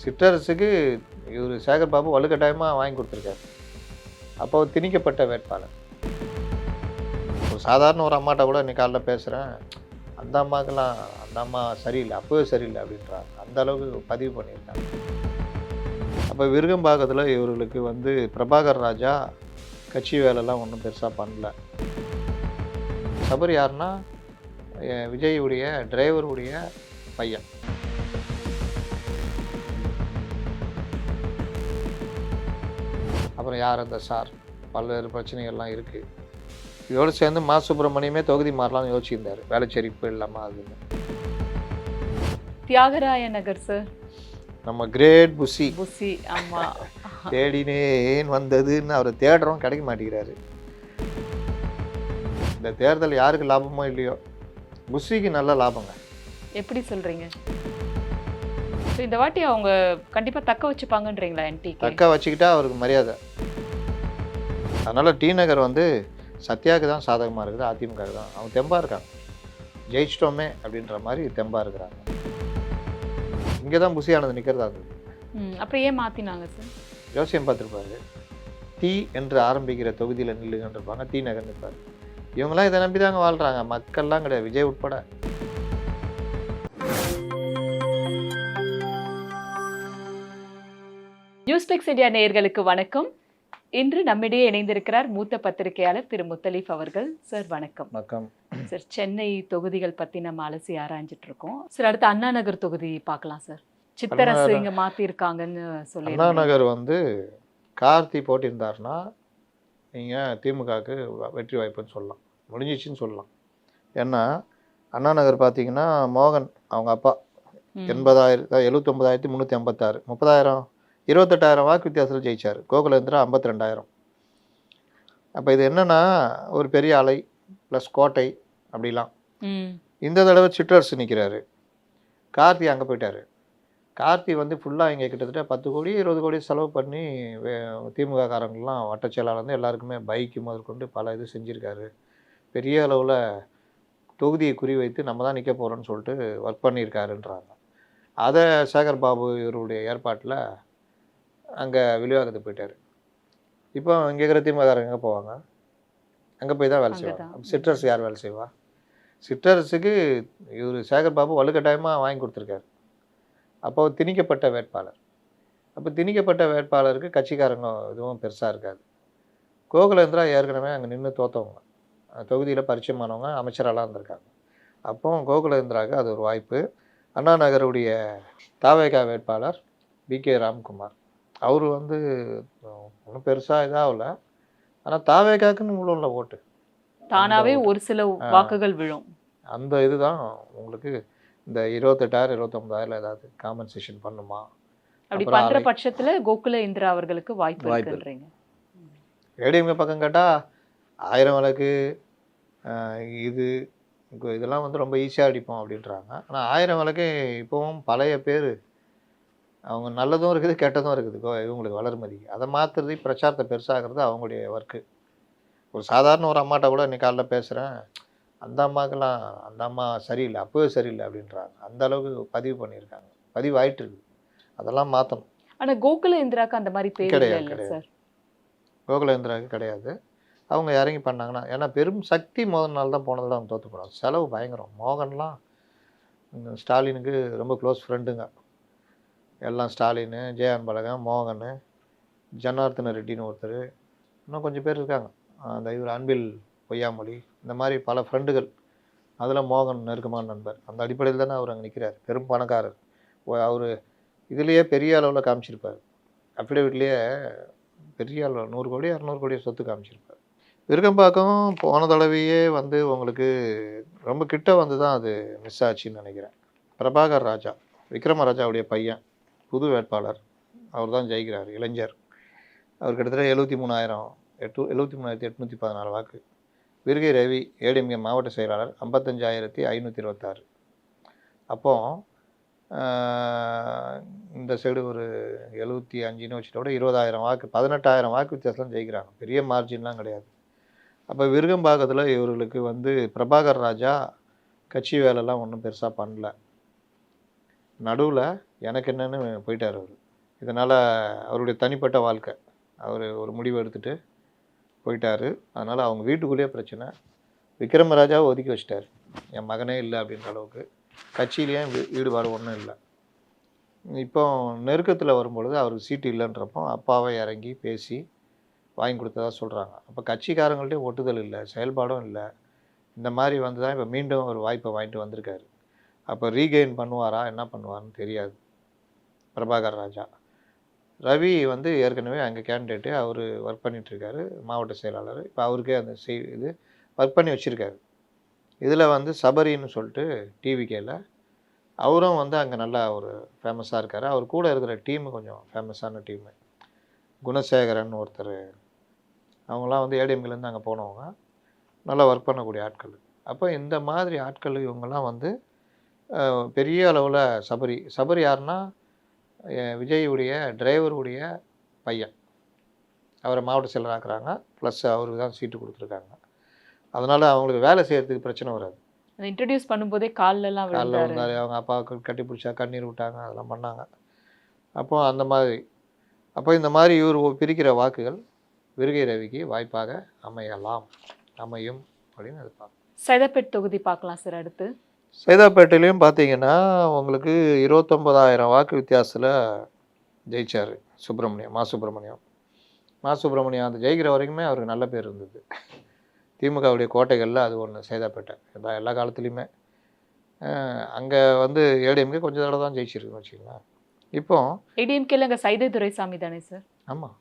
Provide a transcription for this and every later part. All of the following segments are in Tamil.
சிற்றரசுக்கு இவர் சேகர் பாபு வலுக்கட்டாயமாக வாங்கி கொடுத்துருக்காரு. அப்போ திணிக்கப்பட்ட வேட்பாளர். ஒரு சாதாரண ஒரு அம்மாட்ட கூட இன்னைக்கு காலைல பேசுகிறேன், அந்த அம்மாக்கெல்லாம் அந்த அம்மா சரியில்லை, அப்போவே சரியில்லை அப்படின்றாங்க. அந்த அளவுக்கு பதிவு பண்ணியிருக்காங்க. அப்போ விருகம்பாக்கத்தில் இவர்களுக்கு பிரபாகர் ராஜா கட்சி வேலைலாம் ஒன்றும் பெருசாக பண்ணல. சபரி யாருன்னா விஜயுடைய டிரைவருடைய பையன். அப்புறம் யார் அந்த சார், பல்வேறு பிரச்சனைகள்லாம் இருக்குது. இதோடு சேர்ந்து மா சுப்பிரமணியமே தொகுதி மாறலாம்னு யோசிச்சிருந்தார், வேலைச்செறிப்பு இல்லாமல். அதுன்னு தியாகராய நகர் சார், நம்ம கிரேட் புசி ஆமாம், தேடினேன் வந்ததுன்னு அவரை தேடுறோம், கிடைக்க மாட்டேங்கிறாரு. இந்த தேர்தல் யாருக்கு லாபமோ இல்லையோ, புசிக்கு நல்ல லாபங்க. எப்படி சொல்கிறீங்க? இந்த வாட்டி அவங்க கண்டிப்பாக தக்க வச்சுப்பாங்கன்றீங்களா? தக்க வச்சுக்கிட்டா அவருக்கு மரியாதை. அதனால் டி நகர் சத்யாவுக்கு தான் சாதகமாக இருக்குது, அதிமுக தான். அவங்க தெம்பாக இருக்காங்க, ஜெயிச்சிட்டோமே அப்படின்ற மாதிரி தெம்பாக இருக்கிறாங்க. இங்கே தான் புசியானது நிற்கிறதா இருந்தது. அப்புறம் ஏன் மாற்றினாங்க சார்? ஜோசியம் பார்த்துருப்பாரு, டி என்று ஆரம்பிக்கிற தொகுதியில் நில்லுங்கன்னு இருப்பாங்க, டி நகர் நிற்பார். இவங்களாம் இதை நம்பி தாங்க வாழ்கிறாங்க, மக்கள்லாம் கிடையாது, விஜய் உட்பட. நியூஸ்பிக்ஸ் இந்தியா நேயர்களுக்கு வணக்கம். இன்று நம்மிடையே இணைந்திருக்கிறார் மூத்த பத்திரிகையாளர் திரு முத்தலீஃப் அவர்கள். சார் வணக்கம். வணக்கம் சார். சென்னை தொகுதிகள் பற்றி நம்ம அலசி ஆராய்ஞ்சிட்டு இருக்கோம் சார். அடுத்து அண்ணா நகர் தொகுதி பார்க்கலாம் சார். சித்தரசு இங்கே மாற்றிருக்காங்கன்னு சொல்லி. அண்ணா நகர் கார்த்தி போட்டிருந்தாருன்னா நீங்கள் திமுகவுக்கு வெற்றி வாய்ப்புன்னு சொல்லலாம், முடிஞ்சிச்சின்னு சொல்லலாம். ஏன்னா அண்ணா நகர் பார்த்தீங்கன்னா மோகன் அவங்க அப்பா 79,356, 30,000 28,000 வாக்கு வித்தியாசத்தில் ஜெயிச்சார். கோகுலேந்திரா 52,000. அப்போ இது என்னென்னா ஒரு பெரிய அலை ப்ளஸ் கோட்டை அப்படிலாம். இந்த தடவை சிற்றரசு நிற்கிறாரு, கார்த்தி அங்கே போயிட்டார். கார்த்தி ஃபுல்லாக இங்கே கிட்டத்தட்ட 10 கோடி 20 கோடி செலவு பண்ணி திமுக காரங்கள்லாம் வட்ட செயலாளர் எல்லாருக்குமே பைக்கு முதற்கொண்டு பல இது செஞ்சுருக்காரு. பெரிய அளவில் தொகுதியை குறிவைத்து நம்ம தான் நிற்க போகிறோன்னு சொல்லிட்டு ஒர்க் பண்ணியிருக்காருன்றாங்க. அதை சேகர் பாபு இவருடைய ஏற்பாட்டில் அங்கே விரிவாக்கத்துக்கு போயிட்டார். இப்போ இங்கே இருக்கிற திமுககாரங்க எங்கே போவாங்க? அங்கே போய் தான் வேலை செய்வாங்க. சிற்றரசு யார் வேலை செய்வா? சிற்றரசுக்கு இவர் சேகர் பாபு வலுக்கட்டாயமாக வாங்கி கொடுத்துருக்காரு. அப்போ திணிக்கப்பட்ட வேட்பாளர். அப்போ திணிக்கப்பட்ட வேட்பாளருக்கு கட்சிக்காரங்க எதுவும் பெருசாக இருக்காது. கோகுலேந்திரா ஏற்கனவே அங்கே நின்று தோற்றவங்க, தொகுதியில் பரிச்சயமானவங்க, அமைச்சரெல்லாம் இருந்திருக்காங்க. அப்போ கோகுலேந்திராவுக்கு அது ஒரு வாய்ப்பு. அண்ணா நகருடைய தாவேகா வேட்பாளர் BK ராம்குமார், அவர் ஒன்றும் பெருசாக இதாகல. ஆனால் தாவேகாக்குன்னு உள்ள ஓட்டு தானாகவே ஒரு சில வாக்குகள் விழும். அந்த இதுதான் உங்களுக்கு இந்த 28,000 29,000 ஏதாவது காம்பன்சேஷன் பண்ணுமா? அப்படி பண்ணுற பட்சத்தில் கோகுலேந்திரா அவர்களுக்கு வாய்ப்பு இருக்குன்றீங்க. ஏடிஎம்கே பக்கம் கேட்டால் 1000 விளக்கு இது இதெல்லாம் ரொம்ப ஈஸியாக அடிப்போம் அப்படின்றாங்க. ஆனால் 1000 விளக்கு இப்போவும் பழைய பேர், அவங்க நல்லதும் இருக்குது கெட்டதும் இருக்குது இவங்களுக்கு வளர்மதி. அதை மாற்றுறது, பிரச்சாரத்தை பெருசாகிறது அவங்களுடைய ஒர்க்கு. ஒரு சாதாரண ஒரு அம்மாட்ட கூட இன்னைக்கு காலைல பேசுகிறேன், அந்த அம்மாக்கெல்லாம் அந்த அம்மா சரியில்லை, அப்போவே சரியில்லை அப்படின்றாங்க. அந்த அளவுக்கு பதிவு பண்ணியிருக்காங்க, பதிவு ஆயிட்டு இருக்குது. அதெல்லாம் மாற்றணும். ஆனால் கோகுலேந்திராவுக்கு அந்த மாதிரி கிடையாது. கோகுலேந்திராவுக்கு கிடையாது. அவங்க இறங்கி பண்ணாங்கன்னா, ஏன்னா பெரும் சக்தி முதல் நாள் தான் போனதில் அவங்க தோற்று போனாங்க. செலவு பயங்கரம். மோகன்லாம் ஸ்டாலினுக்கு ரொம்ப க்ளோஸ் ஃப்ரெண்டுங்க எல்லாம். ஸ்டாலின், ஜெயன்பழகன், மோகன், ஜனார்த்தன ரெட்டின்னு ஒருத்தர், இன்னும் கொஞ்சம் பேர் இருக்காங்க. அந்த இவர் அன்பில் பொய்யாமொழி, இந்த மாதிரி பல ஃப்ரெண்டுகள். அதில் மோகன் நெருக்கமான நண்பர். அந்த அடிப்படையில் தானே அவர் அங்கே நிற்கிறார். பெரும் பணக்காரர். அவர் இதுலேயே பெரிய அளவில் காமிச்சிருப்பார். அஃபிடேவிட்லேயே பெரிய அளவில் 100 கோடி 200 கோடி சொத்து காமிச்சிருப்பார். விருகம்பாக்கம் போன தடவையே உங்களுக்கு ரொம்ப கிட்ட தான் அது மிஸ் ஆச்சுன்னு நினைக்கிறேன். பிரபாகர் ராஜா, விக்ரமராஜாவுடைய பையன், புது வேட்பாளர், அவர் தான் ஜெயிக்கிறார். இளைஞர். அவர் கிட்டத்தட்ட 73,814 வாக்கு. விருகை ரவி ஏடிஎம்கே மாவட்ட செயலாளர் 55,526. அப்போ இந்த சைடு ஒரு 75ன்னு வச்சுட்டோட 20,000 வாக்கு, 18,000 வாக்கு வித்தியாசம் ஜெயிக்கிறாங்க. பெரிய மார்ஜின்லாம் கிடையாது. அப்போ விருகம்பாக்கத்தில் இவர்களுக்கு பிரபாகர் ராஜா கட்சி வேலைலாம் ஒன்றும் பெருசாக பண்ணல. நடுவில் எனக்கு என்னன்னு போயிட்டார் அவர். இதனால் அவருடைய தனிப்பட்ட வாழ்க்கை அவர் ஒரு முடிவு எடுத்துகிட்டு போயிட்டார். அதனால் அவங்க வீட்டுக்குள்ளேயே பிரச்சனை. விக்ரமராஜாவை ஒதுக்கி வச்சிட்டார். என் மகனே இல்லை அப்படின்ற அளவுக்கு. கட்சியிலேயும் ஈடுபாடு ஒன்றும் இல்லை. இப்போ நெருக்கத்தில் வரும்பொழுது அவருக்கு சீட்டு இல்லைன்றப்போ அப்பாவை இறங்கி பேசி வாங்கி கொடுத்ததா சொல்கிறாங்க. அப்போ கட்சிக்காரங்கள்ட்டையும் ஒட்டுதல் இல்லை, செயல்பாடும் இல்லை. இந்த மாதிரி வந்து தான் இப்போ மீண்டும் ஒரு வாய்ப்பை வாங்கிட்டு வந்திருக்காரு. அப்போ ரீகெயின் பண்ணுவாரா என்ன பண்ணுவார்னு தெரியாது பிரபாகர் ராஜா. ரவி வந்து ஏற்கனவே அங்கே கேண்டிடேட்டு, அவர் ஒர்க் பண்ணிகிட்ருக்காரு, மாவட்ட செயலாளர். இப்போ அவருக்கே அந்த இது ஒர்க் பண்ணி வச்சுருக்காரு. இதில் வந்து சபரின்னு சொல்லிட்டு டிவிகேல அவரும் வந்து அங்கே நல்லா ஒரு ஃபேமஸாக இருக்கார். அவர் கூட இருக்கிற டீமு கொஞ்சம் ஃபேமஸான டீமு. குணசேகரன் ஒருத்தர், அவங்களாம் வந்து ஏடிஎம்கேலேருந்து அங்கே போனவங்க, நல்லா ஒர்க் பண்ணக்கூடிய ஆட்கள். அப்போ இந்த மாதிரி ஆட்கள் இவங்கெல்லாம் வந்து பெரிய அளவில் சபரி யாருன்னா விஜயுடைய டிரைவருடைய பையன். அவரை மாவட்ட செயலர் ஆக்குறாங்க, ப்ளஸ் அவருக்கு தான் சீட்டு கொடுத்துருக்காங்க. அதனால் அவங்களுக்கு வேலை செய்கிறதுக்கு பிரச்சனை வராது. அதை இன்ட்ரடியூஸ் பண்ணும்போதே காலிலலாம் விழுந்தார். அவங்க அப்பாவுக்கு கட்டி பிடிச்சா கண்ணீர் விட்டாங்க, அதெல்லாம் பண்ணாங்க. அப்போது அந்த மாதிரி இந்த மாதிரி இவர் பிரிக்கிற வாக்குகள் விருகை ரவிக்கு வாய்ப்பாக அமையும் அப்படின்னு எதிர்பார்க்கலாம். சைதாப்பேட் தொகுதி பார்க்கலாம் சார். அடுத்து சைதாப்பேட்டையிலையும் பார்த்தீங்கன்னா உங்களுக்கு 29,000 வாக்கு வித்தியாசத்தில் ஜெயிச்சார் மா சுப்பிரமணியம். அந்த ஜெயிக்கிற வரைக்குமே அவருக்கு நல்ல பேர் இருந்தது. திமுகவுடைய கோட்டைகளில் அது ஒன்று சைதாப்பேட்டை. எல்லா காலத்துலேயுமே அங்கே வந்து ஏடிஎம்கே கொஞ்சம் தடவை தான் ஜெயிச்சிருக்குன்னு வச்சுக்கலாம். இப்போ ஏடிஎம்கேல அங்கே சைதை துரைசாமி தானே சார்? ஆமாம்,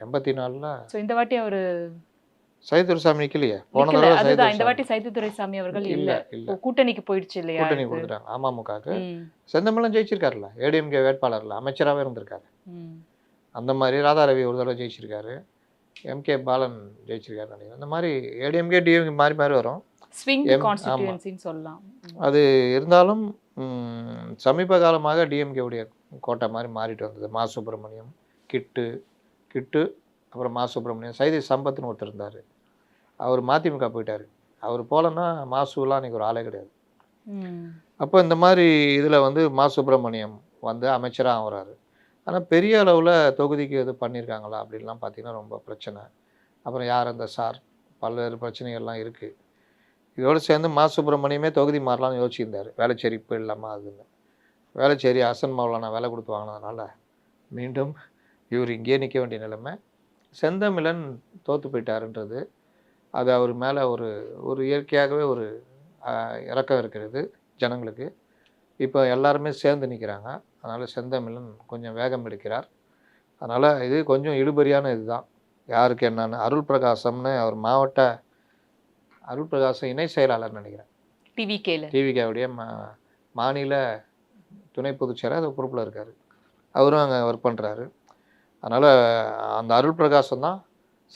84ல். ஸோ இந்த வாட்டி அவர் சைதை துரைசாமி நிற்கலையே. போன தடவை அதுதான் இந்த வாட்டி சைதை துரைசாமி அவர்கள் இல்லை, கூட்டணிக்கு போயிடுச்சு இல்லையா? கூட்டணி கொடுத்துட்டாங்க அமமுகவுக்கு. செந்தமிழன் ஜெயிச்சிருக்காருல்ல, ஏடிஎம்கே வேட்பாளர்ல அமைச்சராகவே இருந்திருக்காரு. அந்த மாதிரி ராதாரவி ஒரு தடவை ஜெயிச்சிருக்காரு, எம்கே பாலன் ஜெயிச்சிருக்காரு நினைக்கிறேன். அந்த மாதிரி ஏடிஎம்கே டிஎம்கே மாறி மாறி வரும். சொல்லலாம். அது இருந்தாலும் சமீப காலமாக டிஎம்கேவுடைய கோட்டை மாதிரி மாறிட்டு வந்தது. மா சுப்பிரமணியம், கிட்டு அப்புறம் மா சுப்பிரமணியம், சைதை சம்பத்னு ஒருத்தர் இருந்தார், அவர் மதிமுக போயிட்டார். அவர் போலன்னா மாசுலாம் இன்றைக்கி ஒரு ஆளே கிடையாது. அப்போ இந்த மாதிரி இதில் வந்து மா சுப்பிரமணியம் வந்து அமைச்சராக ஆகிறாரு. ஆனால் பெரிய அளவில் தொகுதிக்கு இது பண்ணியிருக்காங்களா அப்படின்லாம் பார்த்திங்கன்னா ரொம்ப பிரச்சனை. அப்புறம் யார் அந்த பல்வேறு பிரச்சனைகள்லாம் இருக்குது. இதோடு சேர்ந்து மா சுப்பிரமணியமே தொகுதி மாறலாம்னு யோசிச்சிருந்தார். வேளச்சேரி இப்போ இல்லாமல் அதுன்னு வேளச்சேரி ஹசன் மௌலானா வேலை கொடுத்து வாங்கினதுனால மீண்டும் இவர் இங்கேயே நிற்க வேண்டிய நிலைமை. செந்தமிழன் தோற்று போயிட்டாருன்றது அது அவர் மேலே ஒரு இயற்கையாகவே ஒரு இறக்கம் இருக்கிறது ஜனங்களுக்கு. இப்போ எல்லாருமே சேர்ந்து நிற்கிறாங்க. அதனால் செந்தமிழன் கொஞ்சம் வேகம் எடுக்கிறார். அதனால் இது கொஞ்சம் இழுபறியான இதுதான். யாருக்கு என்னன்னு அருள் பிரகாசம்னு அவர் மாவட்ட அருள் பிரகாசம் இணை செயலாளர் நினைக்கிறேன், டிவிகேவுடைய மாநில துணை பொதுச்செயலாளர் அது பொறுப்பில் இருக்கார். அவரும் அங்கே ஒர்க் பண்ணுறாரு. அதனால் அந்த அருள் பிரகாசம் தான்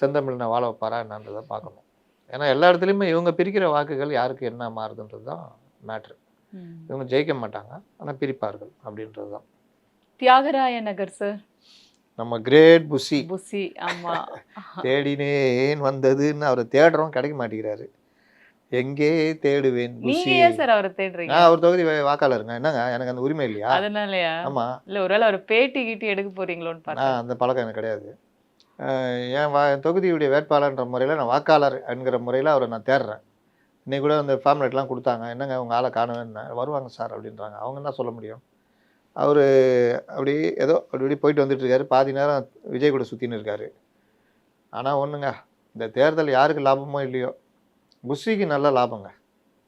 செந்தமிழனை வாழ வைப்பாரா என்னன்றதை பார்க்கணும். ஏன்னா எல்லா இடத்துலையுமே இவங்க பிரிக்கிற வாக்குகள் யாருக்கு என்ன மாறுதுன்றது தான் மேட்ரு. இவங்க ஜெயிக்க மாட்டாங்க, ஆனால் பிரிப்பார்கள் அப்படின்றது தான். தியாகராய நகர் சார், நம்ம கிரேட் புசி ஆமா, தேடினேன் வந்ததுன்னு அவரை தேடுறோம், கிடைக்க மாட்டேங்கிறாரு. எங்கே தேடுவேன் சார் அவரை தேடுறீங்க? அவர் தொகுதி வாக்காளருங்க. என்னங்க எனக்கு அந்த உரிமை இல்லையா? அதனாலயா? ஆமா, இல்லை ஒருவேளை அவர் பேட்டி கீட்டி எடுக்க போறீங்களோன்னு பார்த்தா. அந்த பழக்கம் எனக்கு கிடையாது. என் தொகுதியுடைய வேட்பாளர்ன்ற முறையில் நான் வாக்காளர் என்கிற முறையில் அவரை நான் தேடுறேன். இன்னைக்கு கூட அந்த ஃபார்ம்லெட்லாம் கொடுத்தாங்க. என்னங்க உங்கள் ஆளை காணுவேன்னு. வருவாங்க சார் அப்படின்றாங்க. அவங்க என்ன சொல்ல முடியும்? அவர் அப்படி ஏதோ அப்படி போயிட்டு வந்துட்டு இருக்காரு. பாதி நேரம் விஜய் கூட சுற்றின்னு இருக்காரு. ஆனால் ஒன்றுங்க, இந்த தேர்தல் யாருக்கு லாபமோ இல்லையோ புஷிக்கு நல்ல லாபங்க.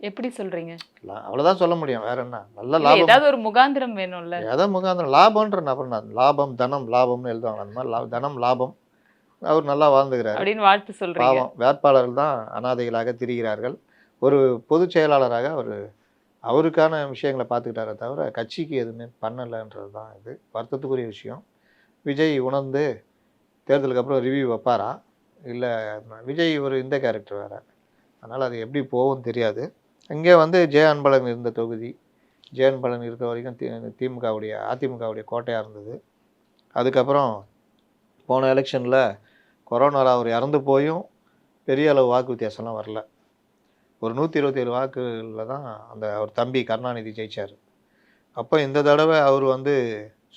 எப்படி சொல்றீங்க? அவ்வளோதான் சொல்ல முடியும், வேற என்ன. நல்ல லாபம், ஏதாவது ஒரு முகாந்திரம் வேணும்ல. ஏதோ முகாந்திரம் லாபம்ன்ற அப்புறம் லாபம் தனம் லாபம்னு எழுதுவாங்க. அந்த மாதிரி தனம் லாபம். அவர் நல்லா வாழ்ந்துக்கிறார் அப்படின்னு வாழ்த்து சொல்றீங்க. பாவம், வேட்பாளர்கள் தான் அனாதைகளாக திரிகிறார்கள். ஒரு பொதுச் செயலாளராக அவருக்கான விஷயங்களை பார்த்துக்கிட்டாரே தவிர கட்சிக்கு எதுவுமே பண்ணலைன்றது தான் இது வருத்தத்துக்குரிய விஷயம். விஜய் உணர்ந்து தேர்தலுக்கு அப்புறம் ரிவ்யூ வைப்பாரா இல்லை? விஜய் ஒரு இந்த கேரக்டர் வேறு, அதனால் அது எப்படி போகும்னு தெரியாது. இங்கே வந்து அன்பழகன் இருந்த தொகுதி, அன்பழகன் இருக்க வரைக்கும் அதிமுகவுடைய கோட்டையாக இருந்தது. அதுக்கப்புறம் போன எலெக்ஷனில் கொரோனாவில் அவர் இறந்து போயும் பெரிய அளவு வாக்கு வித்தியாசம்லாம் வரல. ஒரு 127 வாக்குகளில் தான் அவர் தம்பி கருணாநிதி ஜெயிச்சார். அப்போ இந்த தடவை அவர் வந்து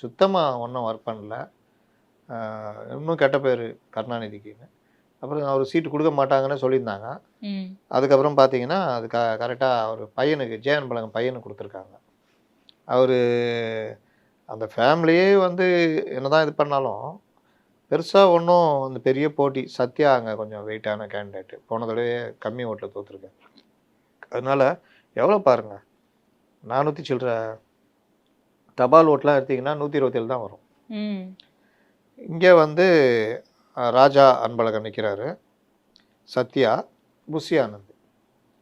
சுத்தமாக ஒன்றும் ஒர்க் பண்ணல. இன்னும் கெட்ட பேர் கருணாநிதிக்குன்னு. அப்புறம் அவர் சீட்டு கொடுக்க மாட்டாங்கன்னு சொல்லியிருந்தாங்க. அதுக்கப்புறம் பார்த்தீங்கன்னா அது கரெக்டாக அவர் பையனுக்கு ஜெயன்பழகம் பையனுக்கு கொடுத்துருக்காங்க. அவர் அந்த ஃபேமிலியே வந்து என்னதான் இது பண்ணாலும் பெருசாக ஒன்றும் அந்த பெரிய போட்டி. சத்யா அங்கே கொஞ்சம் வெயிட்டான கேண்டிடேட்டு. போன தடவை கம்மி ஓட்டில் தோற்றுருக்காரு. அதனால் எவ்வளோ பாருங்கள், 400 சில்லற தபால் ஓட்டெலாம் எடுத்திங்கன்னா 127 தான் வரும். இங்கே வந்து ராஜா அன்பழகன் நிற்கிறாரு, சத்யா, புஷி ஆனந்த்.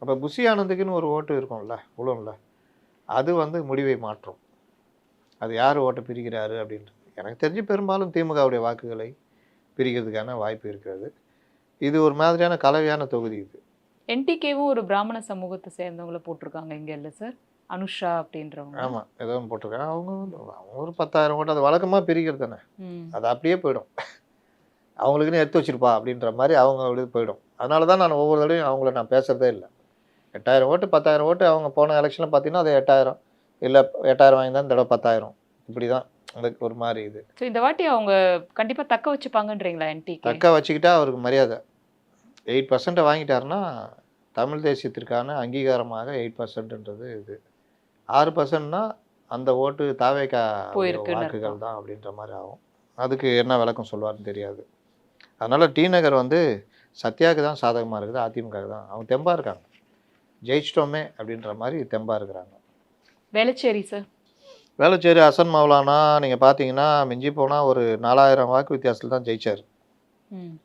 அப்போ புஷி ஆனந்துக்குன்னு ஒரு ஓட்டு இருக்கும்ல, உழுவும்ல, அது வந்து முடிவை மாற்றும். அது யார் ஓட்டை பிரிக்கிறாரு அப்படின்றது எனக்கு தெரிஞ்சு பெரும்பாலும் திமுகவுடைய வாக்குகளை பிரிக்கிறதுக்கான வாய்ப்பு இருக்கிறது. இது ஒரு மாதிரியான கலவையான தொகுதி. இது என்டிகேவும் ஒரு பிராமண சமூகத்தை சேர்ந்தவங்களை போட்டிருக்காங்க இங்கே இல்லை சார், அனுஷா அப்படின்றவங்க. ஆமாம், ஏதோ ஒன்று போட்டிருக்காங்க. அவங்க ஒரு 10,000 ஓட்டு. அது வழக்கமாக பிரிக்கிறது தானே, அது அப்படியே போயிடும். அவங்களுக்குன்னு எடுத்து வச்சிருப்பா அப்படின்ற மாதிரி அவங்க போயிடும். அதனால தான் நான் ஒவ்வொரு தடையும் அவங்கள நான் பேசுகிறதே இல்லை. 8,000 ஓட்டு 10,000 ஓட்டு அவங்க போன எலெக்ஷனில் பார்த்தீங்கன்னா அது 8,000 இல்லை 8,000 வாங்கி தான் இந்த தடவை 10,000 இப்படி தான். அந்த ஒரு மாதிரி இது. ஸோ இந்த வாட்டி அவங்க கண்டிப்பாக தக்க வச்சுப்பாங்கன்றீங்களா என்டிகே? தக்க வச்சுக்கிட்டா அவருக்கு மரியாதை. 8% வாங்கிட்டாருன்னா தமிழ் தேசியத்திற்கான அங்கீகாரமாக 8%ன்றது இது. 6%னா அந்த ஓட்டு தாவேக்கா வாக்குகள் தான் அப்படின்ற மாதிரி ஆகும். அதுக்கு என்ன விளக்கம் சொல்லுவார்னு தெரியாது. அதனால் டி நகர் வந்து சத்யாவுக்கு தான் சாதகமாக இருக்குது, அதிமுக தான். அவங்க தெம்பாக இருக்காங்க, ஜெயிச்சிட்டோமே அப்படின்ற மாதிரி தெம்பாக இருக்கிறாங்க. வேளச்சேரி சார், வேளச்சேரி ஹசன் மௌலானா நீங்கள் பார்த்தீங்கன்னா மிஞ்சி போனால் ஒரு 4,000 வாக்கு வித்தியாசத்தில் தான் ஜெயிச்சார்,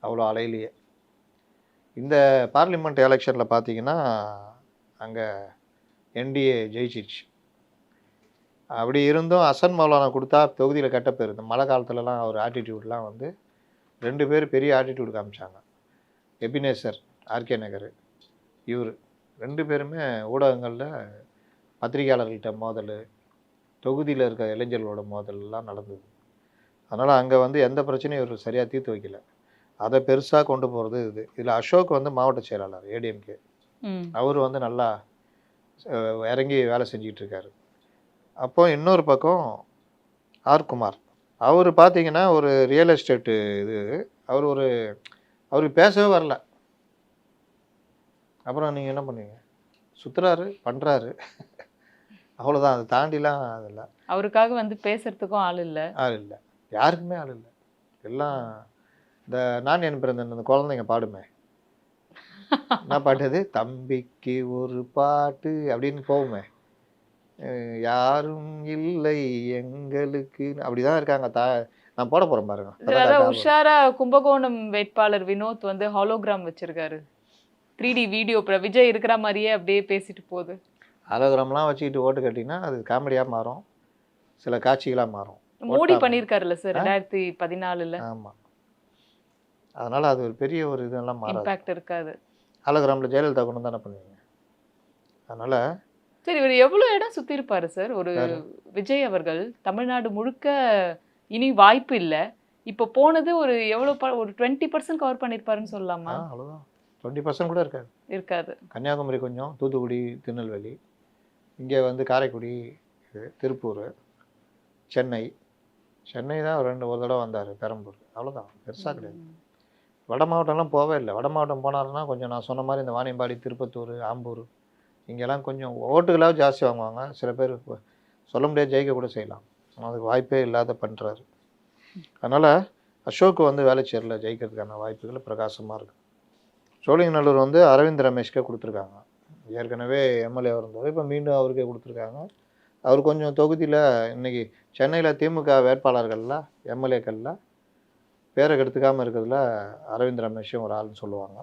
அவ்வளோ அலையிலேயே. இந்த பார்லிமெண்ட் எலெக்ஷனில் பார்த்தீங்கன்னா அங்கே என்டிஏ ஜெயிச்சிச்சு. அப்படி இருந்தும் ஹசன் மௌலானா கொடுத்தா தொகுதியில் கெட்ட பேர். இந்த மழை காலத்துலலாம் அவர் ஆட்டிடியூட்லாம் வந்து 2 பேர் பெரிய ஆட்டிடியூட் காமிச்சாங்க. எபினேசர் ஆர்கே நகர், இவர் 2 பேருமே ஊடகங்களில் பத்திரிகையாளர்கள்ட்ட மோதல், தொகுதியில் இருக்க இளைஞர்களோட மோதல்லாம் நடந்தது. அதனால் அங்கே வந்து எந்த பிரச்சனையும் இவர் சரியாக தீர்த்து வைக்கல. அதை பெருசாக கொண்டு போகிறது இது. இதில் அசோக் வந்து மாவட்ட செயலாளர் ஏடிஎம்கே, அவர் வந்து நல்லா இறங்கி வேலை செஞ்சுக்கிட்டு இருக்காரு. அப்போ இன்னொரு பக்கம் ஆர் குமார், அவர் பார்த்தீங்கன்னா ஒரு ரியல் எஸ்டேட்டு இது. அவருக்கு பேசவே வரல. அப்புறம் நீங்கள் என்ன பண்ணுவீங்க, சுற்றுறாரு பண்ணுறாரு, அவ்வளோதான். அதை தாண்டிலாம் அதில்லை. அவருக்காக வந்து பேசுறதுக்கும் ஆள் இல்லை, யாருக்குமே ஆள் இல்லை. எல்லாம் இந்த நான் என் பிறந்த இந்த குழந்தைங்க பாடுமே, என்ன பாட்டு அது, தம்பிக்கு ஒரு பாட்டு அப்படின்னு போகுமே, யாரும் இல்லை எங்களுக்கு, அப்படிதான் இருக்காங்க. நான் போட போறேன் பாருங்க. உஷாரா கும்பகோணம் வேட்பாளர் வினோத் வந்து ஹாலோகிராம் வச்சிருக்காரு, 3D வீடியோ. விஜய் இருக்கிற மாதிரியே அப்படியே பேசிட்டு போகுது. ஹாலோகிராம்லாம் வச்சுக்கிட்டு ஓட்டு கட்டிங்கன்னா அது காமெடியாக மாறும், சில காட்சிகளாக மாறும். மோடி பண்ணியிருக்காருல்ல சார் 2014. ஆமாம், அதனால் அது ஒரு பெரிய ஒரு இதெல்லாம் மாறும், இம்பாக்ட் இருக்காது. ஹாலோகிராமில் ஜெயலலிதா கொண்டு தானே பண்ணுவீங்க. அதனால் சரி, இவர் எவ்வளோ இடம் சுற்றி இருப்பாரு சார்? ஒரு விஜய் அவர்கள் தமிழ்நாடு முழுக்க இனி வாய்ப்பு இல்லை, இப்போ போனது ஒரு எவ்வளோ ஒரு 20% கவர் பண்ணியிருப்பாருன்னு சொல்லலாமா? அவ்வளோதான், 20% கூட இருக்காது. கன்னியாகுமரி கொஞ்சம், தூத்துக்குடி, திருநெல்வேலி, இங்கே வந்து காரைக்குடி, திருப்பூர், சென்னை தான் ஒரு தடவை வந்தார், பெரம்பூர், அவ்வளோதான். பெருசாக கிடையாது. வட மாவட்டம்லாம் போவே இல்லை. வட மாவட்டம் போனாருன்னா கொஞ்சம் நான் சொன்ன மாதிரி இந்த வாணியம்பாடி, திருப்பத்தூர், ஆம்பூர், இங்கெல்லாம் கொஞ்சம் ஓட்டுகளாக ஜாஸ்தி வாங்குவாங்க. சில பேர் சொல்ல முடியாது, ஜெயிக்க கூட செய்யலாம். அதுக்கு வாய்ப்பே இல்லாத பண்ணுறாரு. அதனால் அசோக் வந்து வேளச்சேரியில் ஜெயிக்கிறதுக்கான வாய்ப்புகள் பிரகாசமாக இருக்குது. சோழிங்கநல்லூர் வந்து அரவிந்த் ரமேஷ்கே கொடுத்துருக்காங்க. ஏற்கனவே எம்எல்ஏ இருந்தார், இப்போ மீண்டும் அவருக்கே கொடுத்துருக்காங்க. அவர் கொஞ்சம் தொகுதியில் இன்றைக்கி சென்னையில் திமுக வேட்பாளர்களில் எம்எல்ஏக்களில் பேரை கெடுத்துக்காமல் இருக்கிறதுல அரவிந்த் ரமேஷும் ஒரு ஆள்னு சொல்லுவாங்க.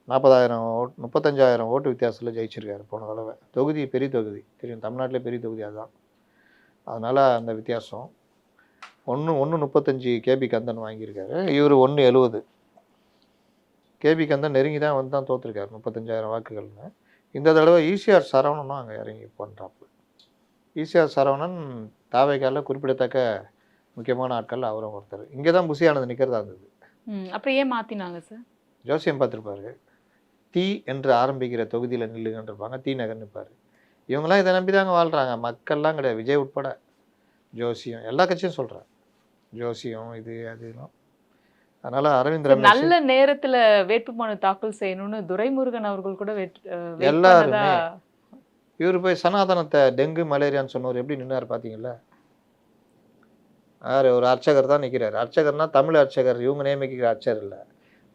40,000 ஓட்டு 35,000 ஓட்டு வித்தியாசத்தில் ஜெயிச்சிருக்காரு போன தடவை. தொகுதி பெரிய தொகுதி, தெரியும், தமிழ்நாட்டிலே பெரிய தொகுதி அதுதான். அதனால் அந்த வித்தியாசம் 135 கேபி கந்தன் வாங்கியிருக்காரு, இவர் 170. கேபி கந்தன் நெருங்கி தான் வந்து தான் தோற்றுருக்காரு 35,000 வாக்குகள்னு. இந்த தடவை ஈசிஆர் சரவணனும் அங்கே இறங்கி பண்ணுறாப்பு. ஈசிஆர் சரவணன் தாவேக்கால குறிப்பிடத்தக்க முக்கியமான ஆட்கள் அவரும் ஒருத்தர். இங்கே தான் புஷி ஆனந்த் நிற்கிறதா இருந்தது. அப்புறம் ஏன் மாற்றினாங்க சார்? ஜோசியம் பார்த்துருப்பாரு, தீ என்று ஆரம்பிக்கிற தொகுதியில் நில்லுங்கன்னு இருப்பாங்க, டி நகர் நிற்பார். இவங்கெல்லாம் இதை நம்பி தாங்க வாழ்கிறாங்க. மக்கள்லாம் கிடையாது, விஜய் உட்பட. ஜோசியம் எல்லா கட்சியும் சொல்கிறேன், ஜோசியம் இது அதுலாம். அதனால் அரவிந்த் ரமேஷ் நல்ல நேரத்துல வேட்புமனு தாக்கல் செய்யணும்னு துரைமுருகன் அவர்கள் கூட வெயிட் பண்ணதா. எல்லாருமே இவர் போய் சனாதனத்தை டெங்கு மலேரியான்னு சொன்னவர் எப்படி நின்னார் பார்த்தீங்களா? யார்? ஒரு அர்ச்சகர் தான் நிற்கிறார். அர்ச்சகர்னா தமிழ் அர்ச்சகர், இவங்க நியமிக்கிற அர்ச்சகர் இல்லை,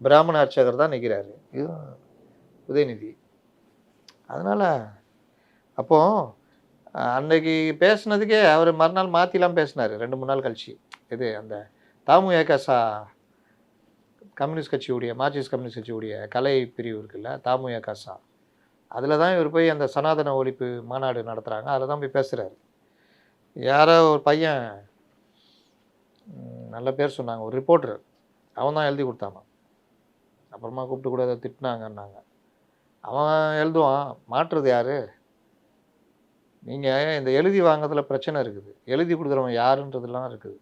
பிராமண அர்ச்சகர் தான் நிற்கிறாரு. இது உதயநிதி. அதனால் அப்போது அன்னைக்கு பேசுனதுக்கே அவர் மறுநாள் மாற்றிலாம் பேசினார் 2-3 நாள் கழிச்சு. இது அந்த தாமுஏகசா கம்யூனிஸ்ட் கட்சியுடைய, மார்க்சிஸ்ட் கம்யூனிஸ்ட் கட்சியுடைய கலை பிரிவு இருக்குல்ல, தாமுஏகசா, அதில் தான் இவர் போய் அந்த சனாதன ஒழிப்பு மாநாடு நடத்துகிறாங்க, அதில் தான் போய் பேசுகிறாரு. யாரோ ஒரு பையன் நல்ல பேர் சொன்னாங்க, ஒரு ரிப்போர்ட்டர், அவன் தான் எழுதி கொடுத்தாங்க. அப்புறமா கூப்பிட்டு கூட அதை திட்டினாங்கன்னாங்க. அவன் எழுதுவான், மாற்றுறது யார்? நீங்கள் இந்த எழுதி வாங்குறதுல பிரச்சனை இருக்குது. எழுதி கொடுக்குறவன் யாருன்றதுலாம் இருக்குது.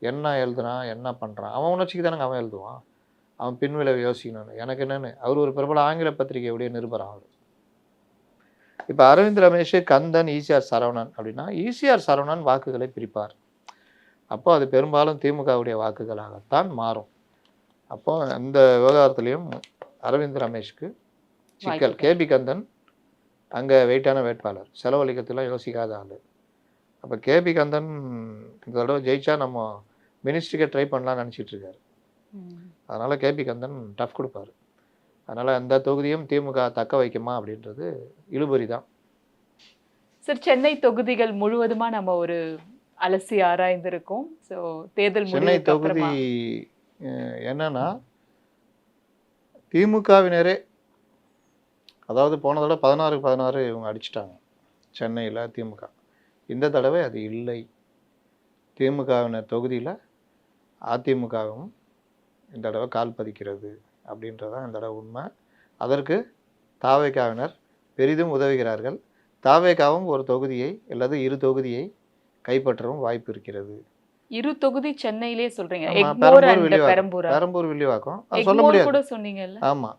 என்ன எழுதுறான், என்ன பண்ணுறான், அவன் உணர்ச்சிக்கு தானங்க அவன் எழுதுவான். அவன் பின்விளைவை யோசிக்கணும்னு. எனக்கு என்னென்னு, அவர் ஒரு பிரபல ஆங்கில பத்திரிகையுடைய நிருபர் அவர். இப்போ அரவிந்த் ரமேஷ், கந்தன், ஈசிஆர் சரவணன் அப்படின்னா, ஈசிஆர் சரவணன் வாக்குகளை பிரிப்பார். அப்போ அது பெரும்பாலும் திமுகவுடைய வாக்குகளாகத்தான் மாறும். அப்போ அந்த விவகாரத்துலேயும் அரவிந்த் ரமேஷ்க்கு சிக்கல். கேபி கந்தன் அங்கே வெயிட்டான வேட்பாளர், செலவழிக்கிறதுலாம் யோசிக்காத ஆள். அப்போ கேபி கந்தன் இந்த தடவை ஜெயிச்சா நம்ம மினிஸ்ட்ரிக்கே ட்ரை பண்ணலாம்னு நினச்சிட்டு இருக்காரு. அதனால் கேபி கந்தன் டஃப் கொடுப்பார். அதனால் அந்த தொகுதியும் திமுக தக்க வைக்குமா அப்படின்றது இழுபறி தான். சார், சென்னை தொகுதிகள் முழுவதுமா நம்ம ஒரு அலசி ஆராய்ந்திருக்கோம். ஸோ தேர்தல் சென்னை தொகுதி என்னன்னா, திமுகவினரே, அதாவது போன தடவை 16-16 இவங்க அடிச்சிட்டாங்க சென்னையில் திமுக. இந்த தடவை அது இல்லை. திமுகவினர் தொகுதியில் அதிமுகவும் இந்த தடவை கால் பதிக்கிறது அப்படின்றதான் இந்த தடவை உண்மை. அதற்கு தாவேகாவினர் பெரிதும் உதவுகிறார்கள். தாவேகாவும் ஒரு தொகுதியை அல்லது 2 தொகுதியை கைப்பற்றவும் வாய்ப்பு இருக்கிறது. 2 தொகுதி சென்னையிலே சொல்றீங்க. பெரம்பூர், வில்லிவாக்கம் சொல்ல முடியாது சொன்னீங்கல்ல. ஆமாம்.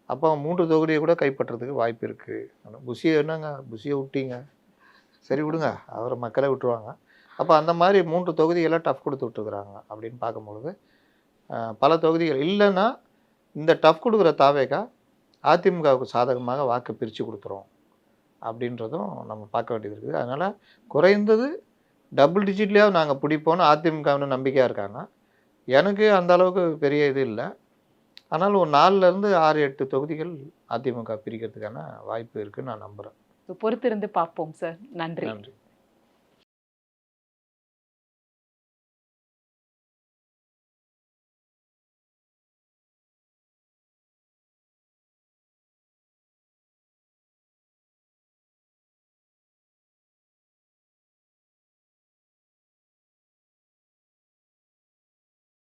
அப்போ 3 தொகுதியை கூட கைப்பற்றதுக்கு வாய்ப்பு இருக்குது. புஷியை என்னங்க, புஷியை விட்டீங்க, சரி விடுங்க, அவரை மக்களை விட்டுருவாங்க. அப்போ அந்த மாதிரி 3 தொகுதியெல்லாம் டஃப் கொடுத்து விட்டுருக்குறாங்க. அப்படின்னு பார்க்கும்பொழுது பல தொகுதிகள் இல்லைன்னா இந்த டஃப் கொடுக்குற தாவேகா அதிமுகவுக்கு சாதகமாக வாக்கு பிரித்து கொடுத்துரும் அப்படின்றதும் நம்ம பார்க்க வேண்டியது இருக்குது. அதனால் குறைந்தது டபுள் டிஜிட்லேயாவது நாங்கள் பிடிப்போன்னு அதிமுகவினர் நம்பிக்கையாக இருக்காங்க. எனக்கு அந்த அளவுக்கு பெரிய இது இல்லை. ஆனால் ஒரு 4லேருந்து 6-8 தொகுதிகள் அதிமுக பிரிக்கிறதுக்கான வாய்ப்பு இருக்குன்னு நான் நம்புகிறேன். பொறுத்திருந்து பார்ப்போம் சார். நன்றி. நன்றி.